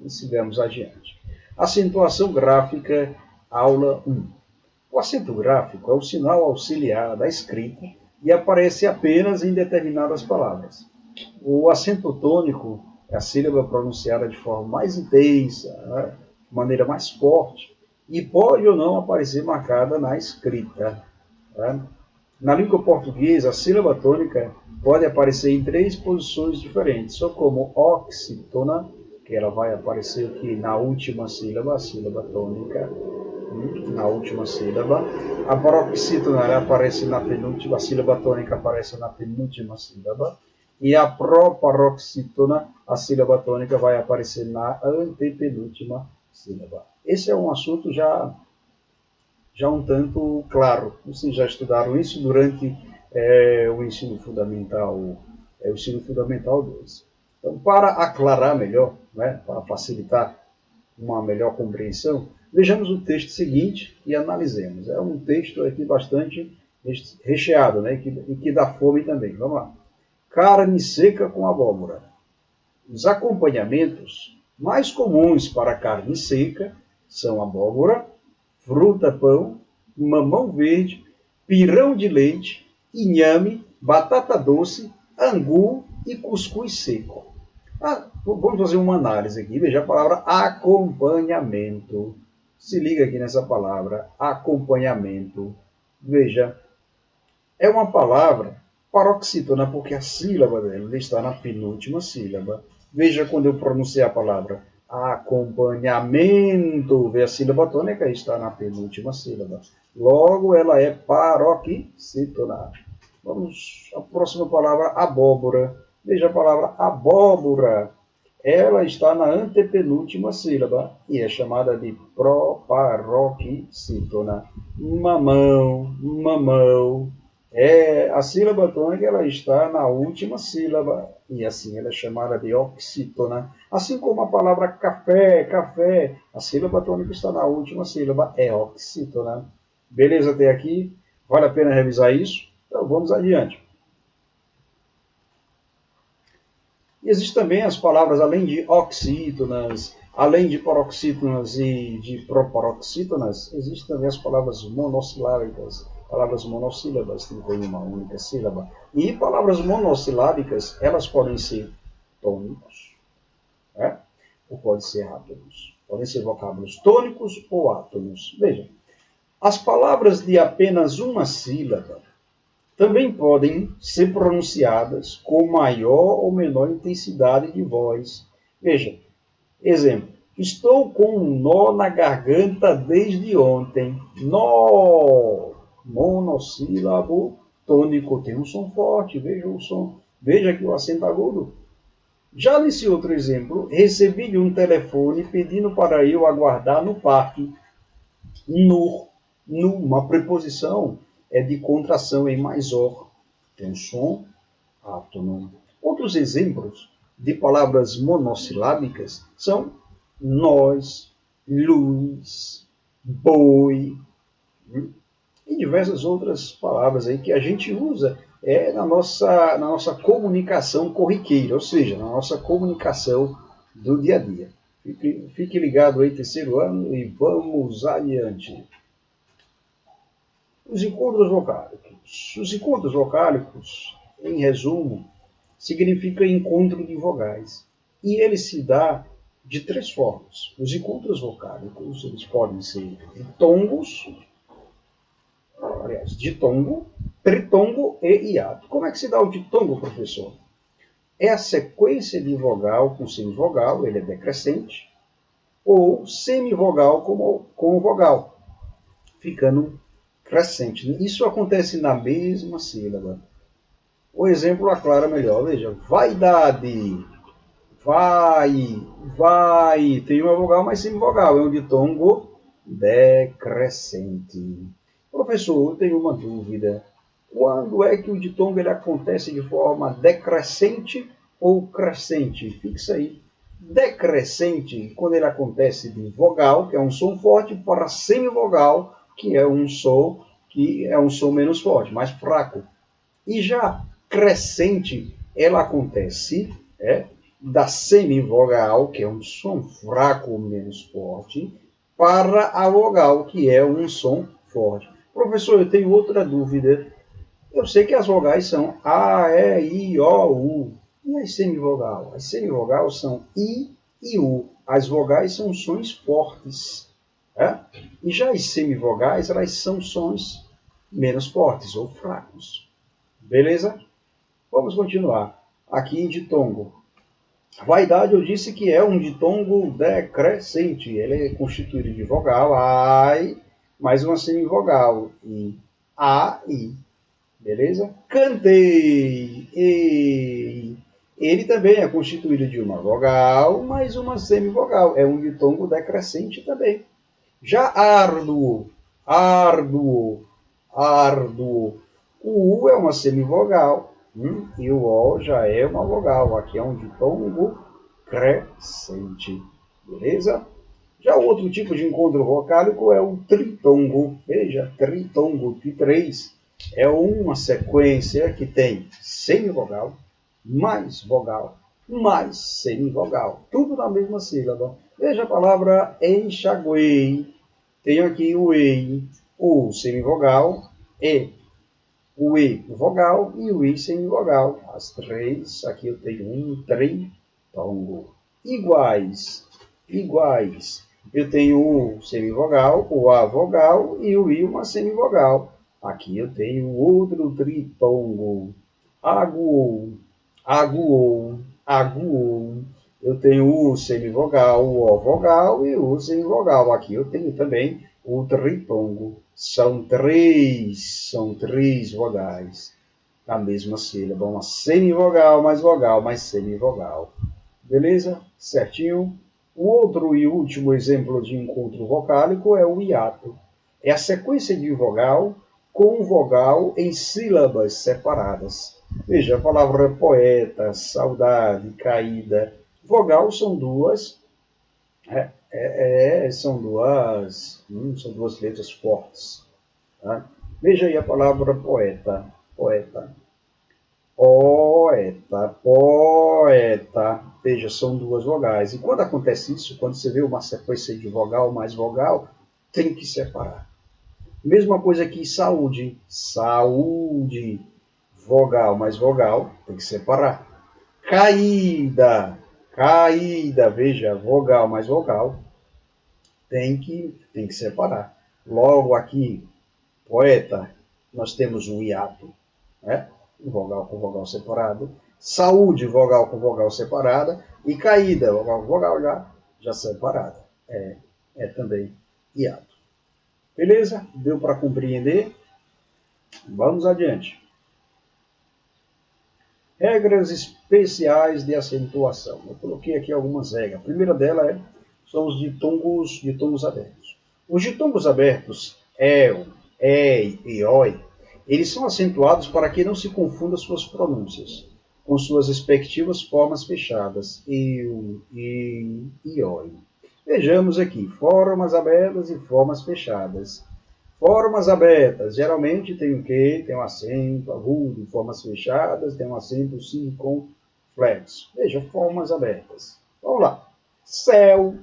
E sigamos adiante. Acentuação gráfica, aula 1. O acento gráfico é o sinal auxiliar da escrita e aparece apenas em determinadas palavras. O acento tônico é a sílaba pronunciada de forma mais intensa, né, de maneira mais forte, e pode ou não aparecer marcada na escrita. Né? Na língua portuguesa, a sílaba tônica pode aparecer em 3 posições diferentes, só como oxítona, que ela vai aparecer aqui na última sílaba, a sílaba tônica, na última sílaba. A paroxítona ela aparece na penúltima, a sílaba tônica aparece na penúltima sílaba. E a proparoxítona, a sílaba tônica vai aparecer na antepenúltima sílaba. Esse é um assunto já um tanto claro. Vocês já estudaram isso durante o ensino fundamental, o ensino fundamental 2. Então, para aclarar melhor, né, para facilitar uma melhor compreensão, vejamos o texto seguinte e analisemos. É um texto aqui bastante recheado, né, e que dá fome também. Vamos lá. Carne seca com abóbora. Os acompanhamentos mais comuns para carne seca são abóbora, fruta-pão, mamão verde, pirão de leite, inhame, batata doce, angu e cuscuz seco. Vamos fazer uma análise aqui. Veja a palavra acompanhamento. Se liga aqui nessa palavra, acompanhamento. Veja, é uma palavra paroxítona, porque a sílaba dela está na penúltima sílaba. Veja quando eu pronunciei a palavra acompanhamento, vê a sílaba tônica está na penúltima sílaba. Logo, ela é paroxítona. Vamos à próxima palavra, abóbora. Veja a palavra abóbora. Ela está na antepenúltima sílaba e é chamada de proparoxítona. Mamão, mamão. A sílaba tônica ela está na última sílaba e assim ela é chamada de oxítona. Assim como a palavra café, café, a sílaba tônica está na última sílaba, é oxítona. Beleza até aqui? Vale a pena revisar isso? Então vamos adiante. E existem também as palavras, além de oxítonas, além de paroxítonas e de proparoxítonas, existem também as palavras monossilábicas, palavras monossílabas, que têm uma única sílaba. E palavras monossilábicas, elas podem ser tônicos, né? Ou podem ser átonos. Podem ser vocábulos tônicos ou átonos. Veja, as palavras de apenas uma sílaba também podem ser pronunciadas com maior ou menor intensidade de voz. Veja, exemplo. Estou com um nó na garganta desde ontem. Nó, monossílabo tônico, tem um som forte. Veja o som. Veja que o acento agudo. Já nesse outro exemplo, recebi de um telefone pedindo para eu aguardar no parque. Uma preposição é de contração em mais or, tem um som átono. Outros exemplos de palavras monossilábicas são nós, luz, boi, e diversas outras palavras aí que a gente usa na nossa comunicação corriqueira, ou seja, na nossa comunicação do dia a dia. Fique ligado aí, terceiro ano, e vamos adiante. Os encontros vocálicos. Os encontros vocálicos, em resumo, significa encontro de vogais. E ele se dá de 3 formas. Os encontros vocálicos, eles podem ser ditongos, ditongo, tritongo e hiato. Como é que se dá o ditongo, professor? É a sequência de vogal com semivogal, ele é decrescente, ou semivogal com vogal, ficando crescente. Isso acontece na mesma sílaba. O exemplo aclara melhor. Veja, vaidade, vai, tem uma vogal, mas semivogal, é um ditongo decrescente. Professor, eu tenho uma dúvida. Quando é que o ditongo ele acontece de forma decrescente ou crescente? Fixa aí. Decrescente, quando ele acontece de vogal, que é um som forte, para semivogal, que é um som menos forte, mais fraco. E já crescente, ela acontece da semivogal, que é um som fraco ou menos forte, para a vogal, que é um som forte. Professor, eu tenho outra dúvida. Eu sei que as vogais são A, E, I, O, U. E as semivogal? As semivogais são I e U. As vogais são sons fortes. E já as semivogais, elas são sons menos fortes ou fracos. Beleza? Vamos continuar. Aqui em ditongo. Vaidade, eu disse que é um ditongo decrescente. Ele é constituído de vogal, ai, mais uma semivogal, I, A, I. Beleza? Cantei, ei. Ele também é constituído de uma vogal, mais uma semivogal. É um ditongo decrescente também. Já árduo, árduo, árduo. O U é uma semivogal. E o O já é uma vogal. Aqui é um ditongo crescente. Beleza? Já o outro tipo de encontro vocálico é o tritongo. Veja, tritongo de 3. É uma sequência que tem semivogal, mais vogal, mais semivogal. Tudo na mesma sílaba. Veja a palavra enxaguei. Tenho aqui o ei, o semivogal, e. O E vogal e o I semivogal. As três, aqui eu tenho um tritongo. Iguais, iguais. Eu tenho o semivogal, o A vogal e o I uma semivogal. Aqui eu tenho outro tritongo. Aguou, aguou, aguou. Eu tenho o semivogal, o O vogal e o semivogal. Aqui eu tenho também o tritongo. São três vogais na mesma sílaba. Uma semivogal, mais semivogal. Beleza? Certinho? O outro e último exemplo de encontro vocálico é o hiato. É a sequência de vogal com vogal em sílabas separadas. Veja, a palavra poeta, saudade, caída. Vogal são duas, são duas letras fortes. Tá? Veja aí a palavra poeta, poeta. Poeta, poeta. Veja, são duas vogais. E quando acontece isso, quando você vê uma sequência de vogal mais vogal, tem que separar. Mesma coisa aqui, saúde. Saúde. Vogal mais vogal, tem que separar. Caída. Caída. Veja, vogal mais vogal, tem que separar. Logo aqui, poeta, nós temos um hiato, vogal com vogal separado. Saúde, vogal com vogal separada. E caída, vogal com vogal já separada. É também hiato. Beleza? Deu para compreender? Vamos adiante. Regras especiais de acentuação. Eu coloquei aqui algumas regras. A primeira delas são os ditongos abertos. Os ditongos abertos, el, ei e oi, eles são acentuados para que não se confunda suas pronúncias com suas respectivas formas fechadas, eu, e oi. Vejamos aqui, formas abertas e formas fechadas. Formas abertas, geralmente tem o quê? Tem um acento agudo. Formas fechadas, tem um acento circunflexo. Veja, formas abertas. Vamos lá. Céu,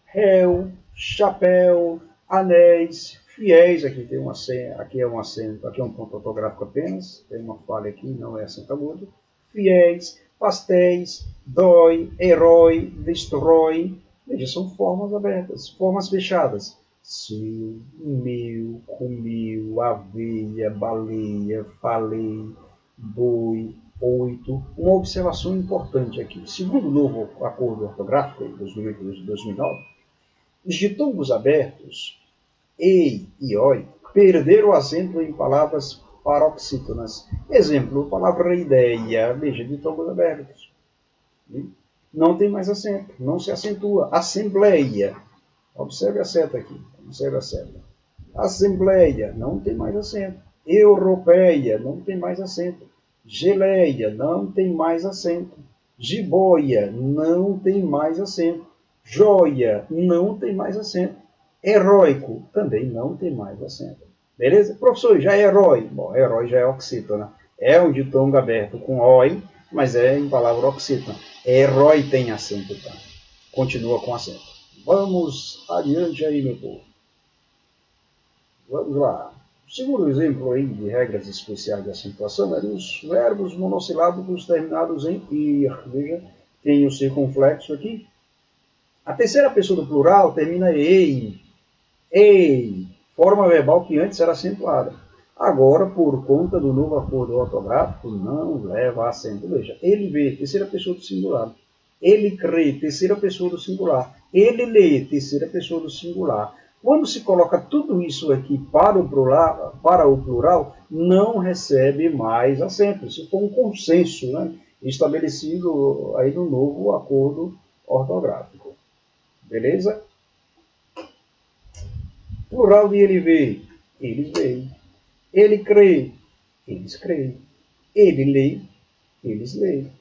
réu, chapéu, anéis, fiéis. Aqui tem um acento, aqui é um acento, aqui é um ponto ortográfico apenas. Tem uma falha aqui, não é acento agudo. Fiéis, pastéis, dói, herói, destrói. Veja, são formas abertas. Formas fechadas. Seu, meu, comeu, aveia, baleia, falei, boi, 8. Uma observação importante aqui. Segundo o novo acordo ortográfico de 2009, os ditongos abertos, ei e oi, perderam o acento em palavras paroxítonas. Exemplo, a palavra ideia, veja, ditongos abertos. Não tem mais acento, não se acentua. Assembleia. Observe a seta aqui. Observe a seta. Assembleia, não tem mais acento. Europeia, não tem mais acento. Geleia, não tem mais acento. Jiboia, não tem mais acento. Joia, não tem mais acento. Heróico, também não tem mais acento. Beleza? Professor, já é herói. Bom, herói já é oxítona. É um ditongo aberto com oi, mas é em palavra oxítona. Herói tem acento, tá? Continua com acento. Vamos adiante aí, meu povo. Vamos lá. O segundo exemplo aí de regras especiais de acentuação é dos verbos monossilábicos terminados em ir. Veja, tem o circunflexo aqui. A terceira pessoa do plural termina em ei, forma verbal que antes era acentuada. Agora, por conta do novo acordo ortográfico, não leva acento. Veja, ele vê, terceira pessoa do singular. Ele crê, terceira pessoa do singular. Ele lê, terceira pessoa do singular. Quando se coloca tudo isso aqui para o plural, não recebe mais acento. Isso foi um consenso, né, estabelecido aí no novo acordo ortográfico. Beleza? Plural de ele vê, eles veem. Ele crê, eles creem. Ele lê, eles leem.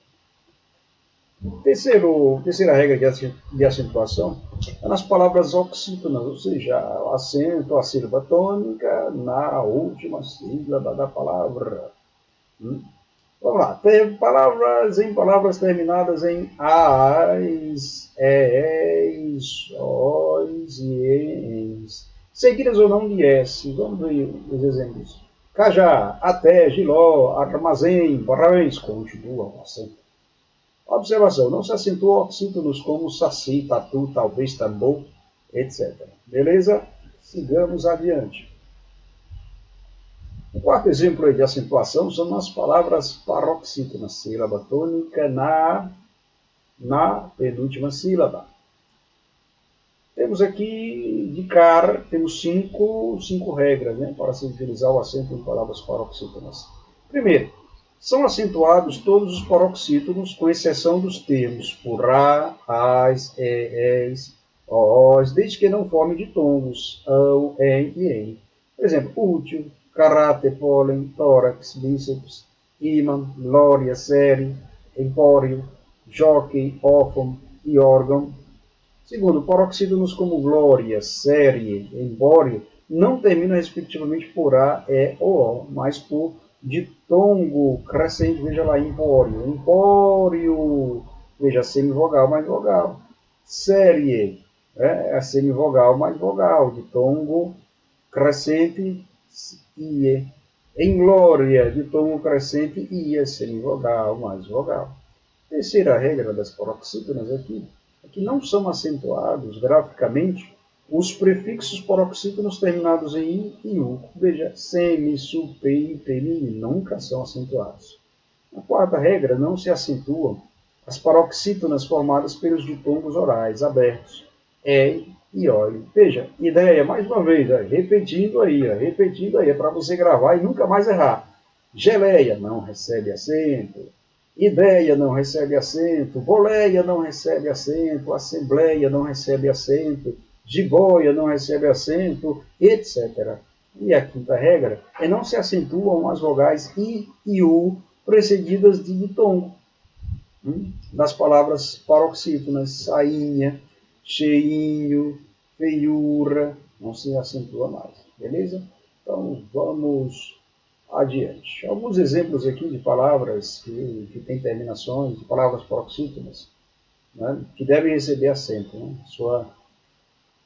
Terceira regra de acentuação é nas palavras oxítonas, ou seja, o acento, a sílaba tônica na última sílaba da palavra. Vamos lá. Tem palavras terminadas em ais, és, os e ens, seguidas ou não de s. Vamos ver os exemplos. Cajá, até, giló, armazém, parabéns, continua o acento. Observação, não se acentua oxítonos como saci, tatu, talvez, tambor, etc. Beleza? Sigamos adiante. O quarto exemplo de acentuação são nas palavras paroxítonas, sílaba tônica na penúltima sílaba. Temos aqui, de cara, temos cinco regras, né, para se utilizar o acento em palavras paroxítonas. Primeiro, são acentuados todos os paroxítonos, com exceção dos termos por a, as, es, os, desde que não formem ditongos, ão, em e em. Por exemplo, útil, caráter, pólen, tórax, bíceps, ímã, glória, série, empório, jockey, órfão e órgão. Segundo, paroxítonos como glória, série, empório não terminam respectivamente por a, e ou o, mas por ditongo crescente, veja lá, empório. Empório, veja, semivogal mais vogal. Série, é semivogal mais vogal. Ditongo crescente, ie. Em glória, ditongo crescente, ia, semivogal mais vogal. Terceira regra das paroxítonas aqui é que não são acentuados graficamente os prefixos paroxítonos terminados em i e u. Veja, semi, supe, temi, nunca são acentuados. Na quarta regra, não se acentuam as paroxítonas formadas pelos ditongos orais abertos, e oi. Veja, ideia, mais uma vez, repetindo aí, é para você gravar e nunca mais errar. Geleia não recebe acento. Ideia não recebe acento, boleia não recebe acento, assembleia não recebe acento, jiboia não recebe acento, etc. E a quinta regra é não se acentuam as vogais i e u precedidas de ditongo. Das palavras paroxítonas, sainha, cheinho, feiura, não se acentua mais, beleza? Então vamos adiante. Alguns exemplos aqui de palavras que têm terminações, de palavras paroxítonas, né, que devem receber acento. Né?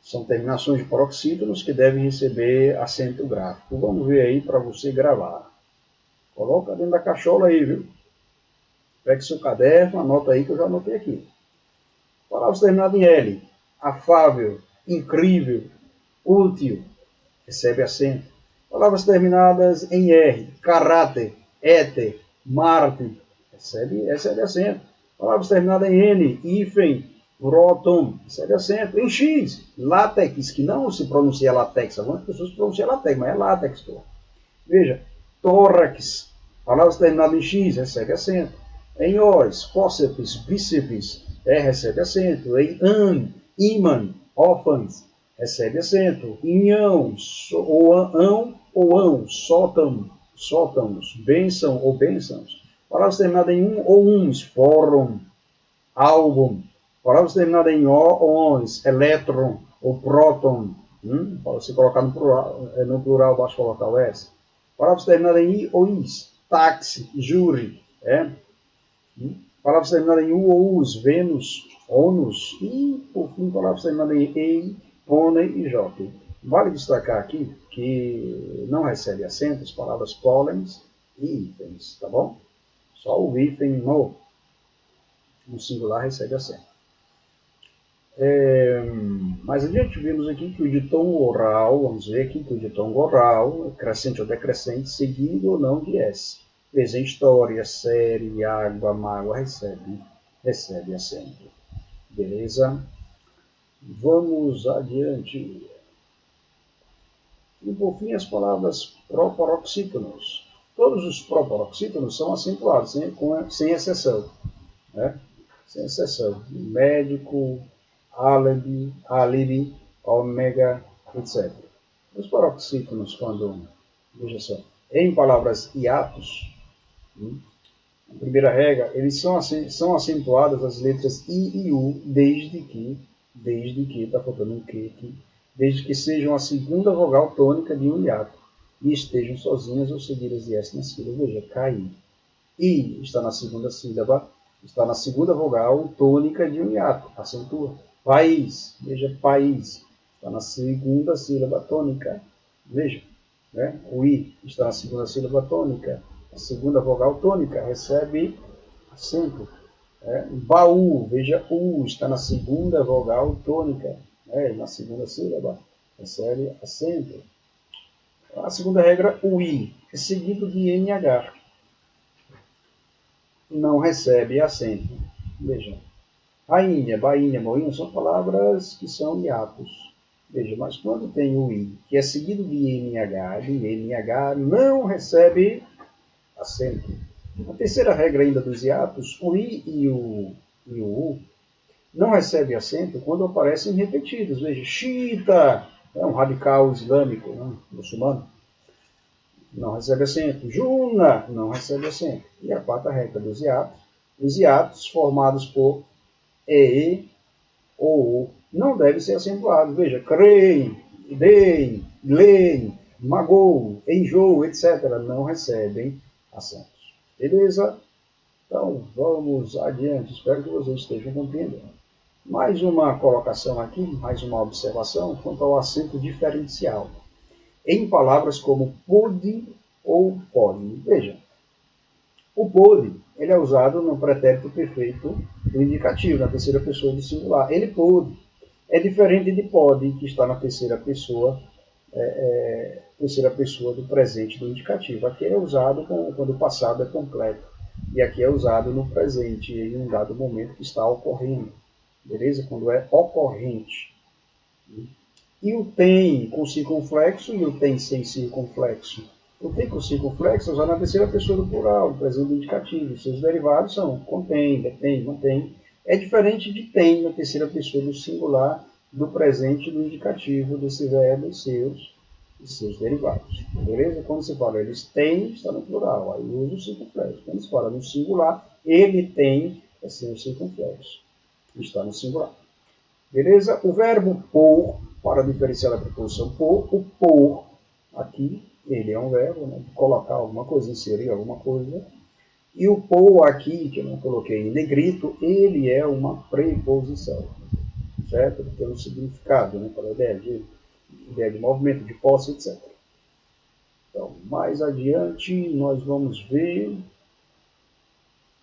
São terminações de paroxítonos que devem receber acento gráfico. Vamos ver aí para você gravar. Coloca dentro da cachola aí, viu? Pegue seu caderno, anota aí que eu já anotei aqui. Palavras terminadas em L. Afável, incrível, útil, recebe acento. Palavras terminadas em R, caráter, éter, Marte, recebe acento. Palavras terminadas em N, hífen, próton, recebe acento. Em X, látex, que não se pronuncia latex, algumas pessoas pronunciam latex, mas é látex. Pô. Veja, tórax, palavras terminadas em X, recebe acento. Em Os, fóceps, bíceps, recebe acento. Em an, ímã, ófans, recebe acento. Inhão, ou ão, sótãos, bênção ou bênçãos. Palavras terminadas em ou uns, fórum, álbum. Palavras terminadas em ons, elétron ou próton. Para você colocar no plural, basta colocar o S. Palavras terminadas em i ou is, táxi, júri. Palavras terminadas em u ou us, Vênus, onus, e, por fim, palavras terminadas em ei, pônei e jockey. Vale destacar aqui que não recebe acento as palavras pólens e hífens, tá bom? Só o hífen no singular recebe acento. Mais adiante vimos aqui que o ditongo oral, vamos ver aqui que o ditongo oral, crescente ou decrescente, seguido ou não de S. Veja, história, série, água, mágoa, recebe acento. Beleza? Vamos adiante. E por fim as palavras proporoxítonos. Todos os proporoxítonos são acentuados, sem exceção. Né? Sem exceção. Médico, álibi, ômega, etc. Os paroxítonos, quando, veja só, em palavras hiatos, a primeira regra, eles são acentuadas as letras I e U, desde que, está faltando um que aqui, desde que sejam a segunda vogal tônica de um hiato e estejam sozinhas ou seguidas de S na sílaba. Veja, cair. I está na segunda sílaba, está na segunda vogal tônica de um hiato, acentua. País, veja, país, está na segunda sílaba tônica, veja, né? O I está na segunda sílaba tônica, a segunda vogal tônica recebe acento. Baú, veja, U está na segunda vogal tônica, na segunda sílaba, recebe acento. A segunda regra, o I, é seguido de NH, não recebe acento. Veja, rainha, bainha, moinho são palavras que são hiatos. Veja, mas quando tem o I, que é seguido de NH não recebe acento. A terceira regra ainda dos hiatos, o I e o U não recebe acento quando aparecem repetidos. Veja, xiita é um radical islâmico, muçulmano, não recebe acento. Juna não recebe acento. E a quarta regra dos hiatos, os hiatos formados por E ou O não devem ser acentuados. Veja, creem, deem, leem, magou, enjoo, etc. não recebem acentos. Beleza? Então, vamos adiante. Espero que vocês estejam compreendendo. Mais uma colocação aqui, mais uma observação quanto ao acento diferencial. Em palavras como pôde ou pode. Veja, o pôde ele é usado no pretérito perfeito do indicativo, na terceira pessoa do singular. Ele pôde. É diferente de pode, que está na terceira pessoa do presente do indicativo. Aqui é usado quando o passado é completo. E aqui é usado no presente, em um dado momento que está ocorrendo. Beleza? Quando é ocorrente. E o tem com circunflexo e o tem sem circunflexo. O tem com circunflexo é usado na terceira pessoa do plural, do presente do indicativo. Seus derivados são contém, detém, mantém. É diferente de tem na terceira pessoa do singular, do presente do indicativo desse verbo e seus derivados. Beleza? Quando se fala eles têm, está no plural. Aí usa o circunflexo. Quando se fala no singular, ele tem, é sem o circunflexo. Está no singular. Beleza? O verbo por, para diferenciar da preposição por, o por, aqui, ele é um verbo, de colocar alguma coisa, inserir alguma coisa. E o por aqui, que eu não coloquei em negrito, ele é uma preposição. Certo? Ele tem um significado, para a ideia de movimento, de posse, etc. Então, mais adiante, nós vamos ver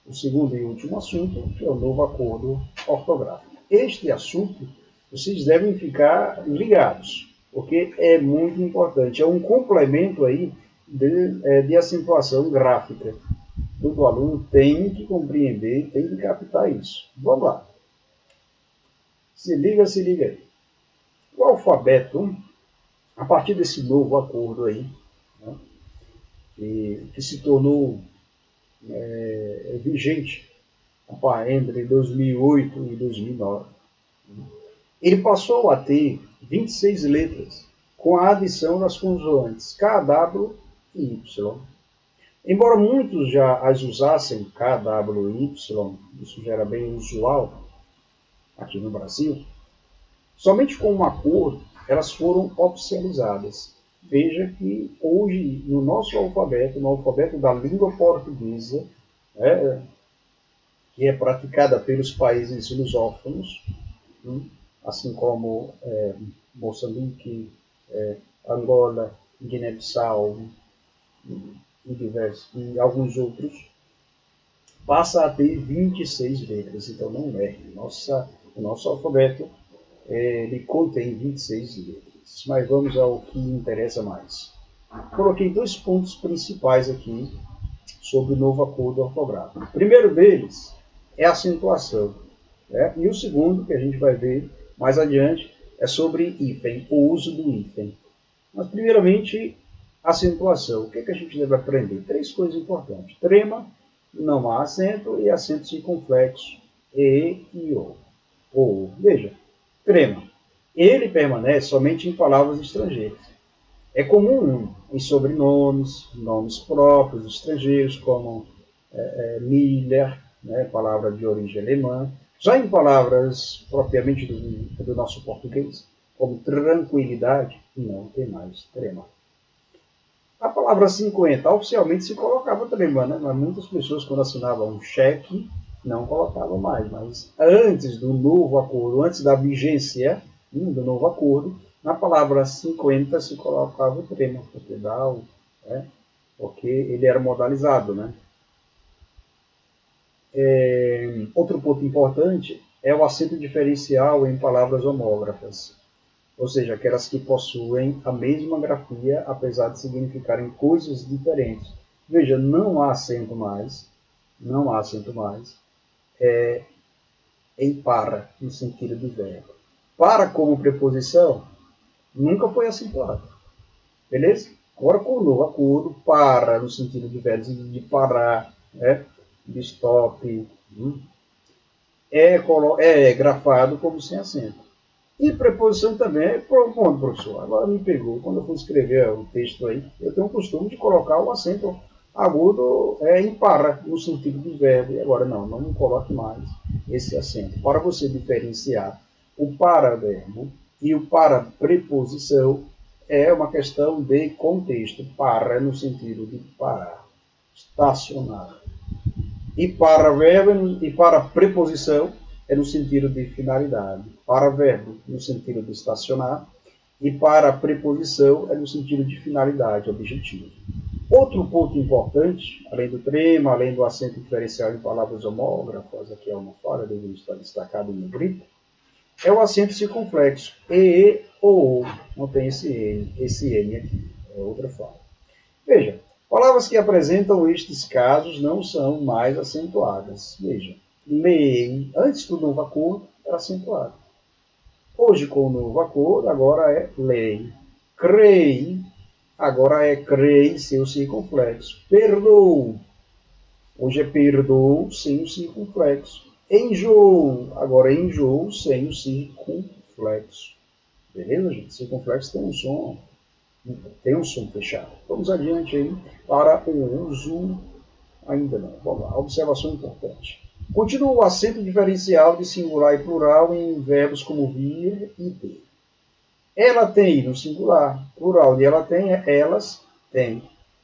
o segundo e último assunto, que é o novo acordo ortográfico. Este assunto, vocês devem ficar ligados, porque é muito importante. É um complemento aí de acentuação gráfica. Todo aluno tem que compreender, tem que captar isso. Vamos lá. Se liga aí. O alfabeto, a partir desse novo acordo aí, que se tornou vigente entre 2008 e 2009, ele passou a ter 26 letras, com a adição das consoantes K, W e Y. Embora muitos já as usassem K, W e Y, isso já era bem usual aqui no Brasil, somente com um acordo elas foram oficializadas. Veja que hoje, no nosso alfabeto, no alfabeto da língua portuguesa, que é praticada pelos países lusófonos, assim como Moçambique, Angola, Guiné-Bissau e alguns outros, passa a ter 26 letras. Então não é. O nosso alfabeto ele contém 26 letras. Mas vamos ao que interessa mais. Coloquei 2 pontos principais aqui sobre o novo acordo ortográfico. O primeiro deles é a acentuação. Né? E o segundo, que a gente vai ver mais adiante, é sobre hífen, o uso do hífen. Mas, primeiramente, acentuação. O que a gente deve aprender? 3 coisas importantes. Trema, não há acento, e acento circunflexo, e o. Veja, trema. Ele permanece somente em palavras estrangeiras. É comum em sobrenomes, nomes próprios estrangeiros, como Miller, né, palavra de origem alemã. Já em palavras propriamente do nosso português, como tranquilidade, não tem mais trema. A palavra 50, oficialmente se colocava trema, né? Mas muitas pessoas, quando assinavam um cheque, não colocavam mais. Mas antes do novo acordo, antes da vigência do novo acordo, na palavra 50 se colocava o trema, porque ele era modalizado, né? Outro ponto importante é o acento diferencial em palavras homógrafas, ou seja, aquelas que possuem a mesma grafia, apesar de significarem coisas diferentes. Veja, não há acento mais em para, no sentido do verbo. Para como preposição, nunca foi acentuado. Beleza? Agora, com o novo acordo, para, no sentido de verbo, de parar, né? De stop, é grafado como sem acento. E preposição também é bom, professor. Agora me pegou. Quando eu for escrever o texto aí, eu tenho o costume de colocar o acento agudo em para, no sentido do verbo. E agora não coloque mais esse acento. Para você diferenciar o para-verbo e o para-preposição, é uma questão de contexto. Para, no sentido de parar, estacionar. E para-verbo e para-preposição é no sentido de finalidade. Para-verbo no sentido de estacionar. E para-preposição é no sentido de finalidade, objetivo. Outro ponto importante, além do trema, além do acento diferencial em palavras homógrafas, aqui é uma falha, deveria estar destacado em negrito, é o acento circunflexo. O. Não tem esse N aqui. É outra falha. Veja, palavras que apresentam estes casos não são mais acentuadas. Veja, lei, antes do novo acordo, era acentuado. Hoje, com o novo acordo, agora é lei. Crei, agora é crei sem o circunflexo. Perdoou, hoje é perdoou sem o circunflexo. Enjoo, agora é enjoo sem o circunflexo. Beleza, gente? Circunflexo tem um som fechado. Vamos adiante aí para o uso. Ainda não. Vamos lá. Observação importante. Continua o acento diferencial de singular e plural em verbos como vir e ter. Ela tem no singular, plural de ela tem, elas têm.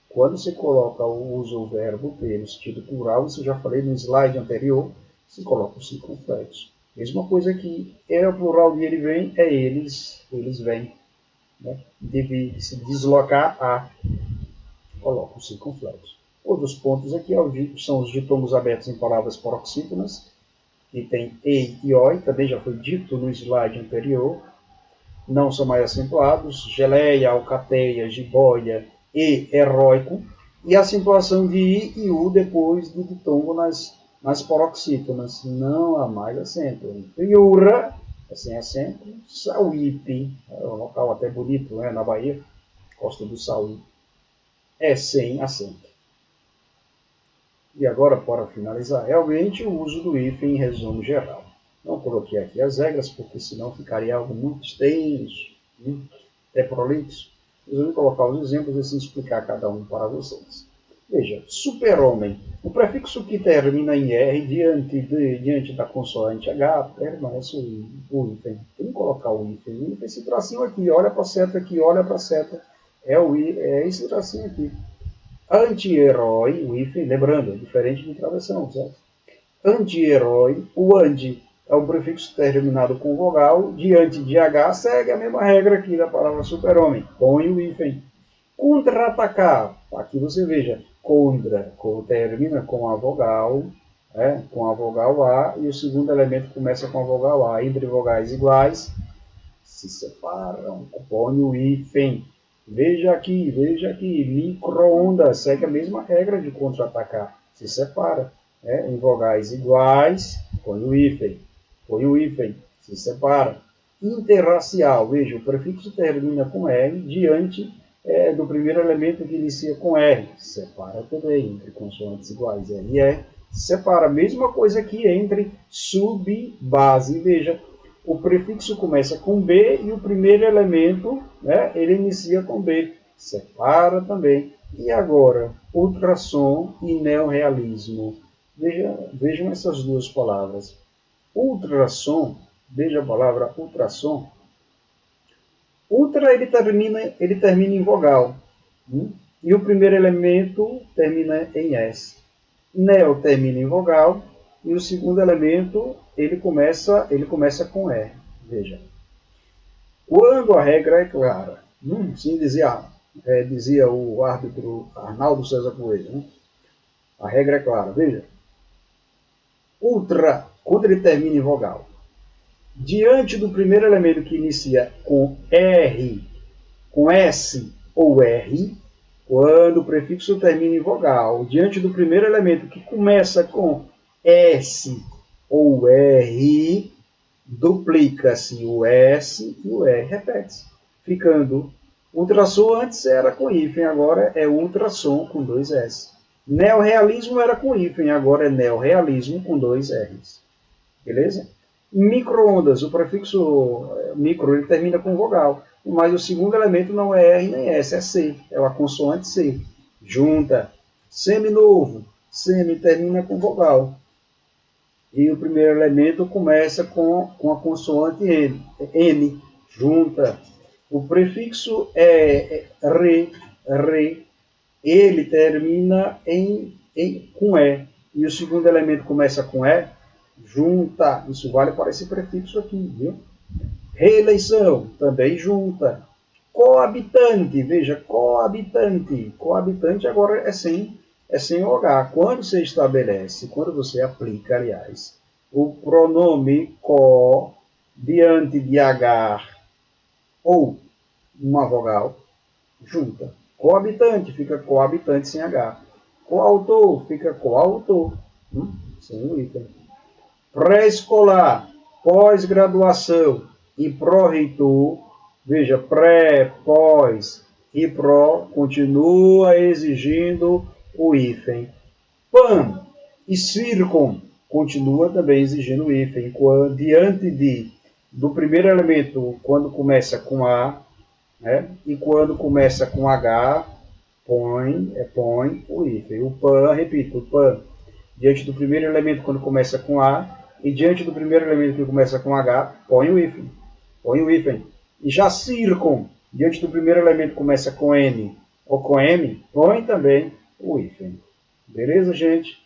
Quando você coloca o verbo ter no sentido plural, isso eu já falei no slide anterior, se coloca o circunflexo. Mesma coisa aqui, é o plural de ele vem, é eles vêm. Né? Deve se deslocar a, coloca o circunflexo. Outros pontos aqui são os ditongos abertos em palavras paroxítonas, que tem ei e oi, também já foi dito no slide anterior, não são mais acentuados, geleia, alcateia, jiboia e heróico, e a acentuação de i e u depois do ditongo nas paroxítonas, não há mais acento. Iura, é sem acento, Sauípe, é um local até bonito, né, na Bahia, Costa do Sauípe, é sem acento. E agora, para finalizar, realmente o uso do hífen em resumo geral. Não coloquei aqui as regras, porque senão ficaria algo muito extenso, até prolixo. Resolvi colocar os exemplos e assim explicar cada um para vocês. Veja, super-homem. O prefixo que termina em R diante da consoante H permanece o hífen. Tem que colocar o hífen. O hífen, esse tracinho aqui, olha para a seta aqui, olha para a seta. É esse tracinho aqui. Anti-herói, o hífen, lembrando, é diferente de travessão, certo? anti-herói. O anti é um prefixo terminado com vogal. Diante de H segue a mesma regra aqui da palavra super-homem. Põe o hífen. Contra-atacar. Aqui você veja. Contra termina com a vogal. Com a vogal A. E o segundo elemento começa com a vogal A. Entre vogais iguais se separam. Põe o hífen. Veja aqui. Micro-ondas. Segue a mesma regra de contra-atacar. Se separa. Em vogais iguais, põe o hífen, se separa. Interracial, veja, o prefixo termina com R, diante do primeiro elemento que inicia com R, separa também, entre consoantes iguais, R e R, separa. Mesma coisa aqui entre sub e base, veja, o prefixo começa com B e o primeiro elemento, ele inicia com B, separa também. E agora, ultrassom e neorrealismo. Vejam essas duas palavras. Ultrassom, veja a palavra ultrassom. Ultra ele termina em vogal. E o primeiro elemento termina em S. Neo termina em vogal. E o segundo elemento ele começa com R. Veja. Quando a regra é clara. Sim dizia o árbitro Arnaldo César Coelho. A regra é clara. Veja. Ultra, quando ele termina em vogal, diante do primeiro elemento que inicia com R, com S ou R, quando o prefixo termina em vogal, diante do primeiro elemento que começa com S ou R, duplica-se o S e o R, repete-se, ficando ultrassom antes era com hífen, agora é ultrassom com 2 S. Neorrealismo era com hífen, agora é neorrealismo com 2 R's. Beleza? Micro-ondas, o prefixo micro ele termina com vogal, mas o segundo elemento não é R nem S, é C, é a consoante C. Junta. Seminovo, semi termina com vogal. E o primeiro elemento começa com a consoante N. Junta. O prefixo é re, ele termina com E. E o segundo elemento começa com E, junta. Isso vale para esse prefixo aqui, viu? Reeleição, também junta. Coabitante, veja, coabitante. Coabitante agora é sem o H. Quando você estabelece, quando você aplica, aliás, o pronome co diante de H ou uma vogal, junta. Coabitante fica coabitante sem H. Coautor fica coautor, sem o hífen. Pré-escolar, pós-graduação e pró-reitor. Veja, pré, pós e pró continua exigindo o hífen. Pan e circum continua também exigindo o hífen. Diante do primeiro elemento, quando começa com A, e quando começa com H, põe o hífen. O pan, repito, o pan, diante do primeiro elemento quando começa com A, e diante do primeiro elemento que começa com H, põe o hífen. E já circum, diante do primeiro elemento que começa com N ou com M, põe também o hífen. Beleza, gente?